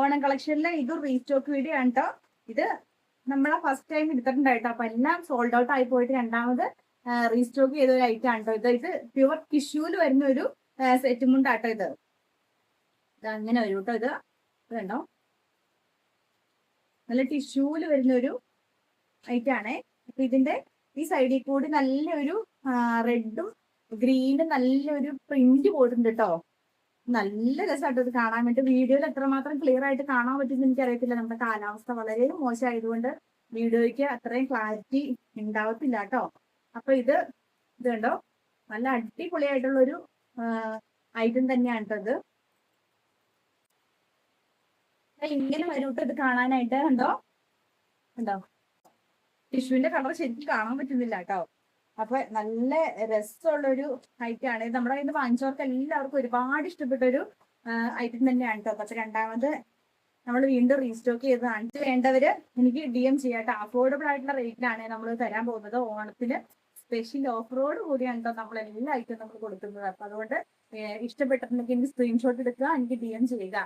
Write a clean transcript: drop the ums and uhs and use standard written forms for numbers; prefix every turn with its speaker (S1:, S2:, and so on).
S1: ഓണം കളക്ഷനിലെ ഇത് restock video ആണ് കേട്ടോ. ഇത് നമ്മളെ ഫസ്റ്റ് ടൈം എടുത്തിട്ടുണ്ടായിട്ടോ. അപ്പൊ എല്ലാം സോൾഡ് ഔട്ട് ആയി പോയിട്ട് രണ്ടാമത് റീസ്റ്റോക്ക് ചെയ്ത ഒരു ഐറ്റം ആണ് കേട്ടോ. ഇത് പ്യുവർ ടിഷ്യൂല് വരുന്ന ഒരു സെറ്റ് മുണ്ടാട്ടോ. ഇത് അങ്ങനെ വരും കേട്ടോ. ഇത് കണ്ടോ, നല്ല ടിഷ്യൂല് വരുന്ന ഒരു ഐറ്റം ആണേ. അപ്പൊ ഇതിന്റെ ഈ സൈഡിൽ കൂടി നല്ലൊരു റെഡും ഗ്രീനും നല്ലൊരു പ്രിന്റ് പോയിട്ടുണ്ട് കേട്ടോ. നല്ല രസമായിട്ട് ഇത് കാണാൻ വേണ്ടി. വീഡിയോയിൽ എത്രമാത്രം ക്ലിയർ ആയിട്ട് കാണാൻ പറ്റുമെന്ന് എനിക്കറിയത്തില്ല. നമ്മുടെ കാലാവസ്ഥ വളരെ മോശമായതുകൊണ്ട് വീഡിയോയ്ക്ക് അത്രയും ക്ലാരിറ്റി ഉണ്ടാവത്തില്ല കേട്ടോ. അപ്പൊ ഇത് കണ്ടോ, നല്ല അടിപൊളിയായിട്ടുള്ളൊരു ഐറ്റം തന്നെയാണ് കേട്ടോ. ഇത് ഇങ്ങനെ വരും കേട്ടോ ഇത് കാണാനായിട്ട്. കണ്ടോ ടിഷ്യൂവിന്റെ കളർ ശരിക്കും കാണാൻ പറ്റുന്നില്ല കേട്ടോ. അപ്പൊ നല്ല രസമുള്ളൊരു ഐറ്റം ആണ് ഇത്. നമ്മുടെ കയ്യിൽ നിന്ന് വാങ്ങിച്ചവർക്ക് എല്ലാവർക്കും ഒരുപാട് ഇഷ്ടപ്പെട്ട ഒരു ഐറ്റം തന്നെയാണ് കേട്ടോ. പക്ഷെ രണ്ടാമത് നമ്മൾ വീണ്ടും റീസ്റ്റോക്ക് ചെയ്തതാണ്. ഇത് വേണ്ടവര് എനിക്ക് DM ചെയ്യാം കേട്ടോ. അഫോർഡബിൾ ആയിട്ടുള്ള റേറ്റിലാണ് നമ്മൾ തരാൻ പോകുന്നത്. ഓണത്തിന് സ്പെഷ്യൽ ഓഫറോട് കൂടിയാണ് കേട്ടോ നമ്മൾ എല്ലാ ഐറ്റം നമ്മൾ കൊടുക്കുന്നത്. അപ്പൊ അതുകൊണ്ട് ഇഷ്ടപ്പെട്ടിട്ടുണ്ടെങ്കിൽ എനിക്ക് സ്ക്രീൻഷോട്ട് എടുക്കുക, എനിക്ക് DM ചെയ്യുക.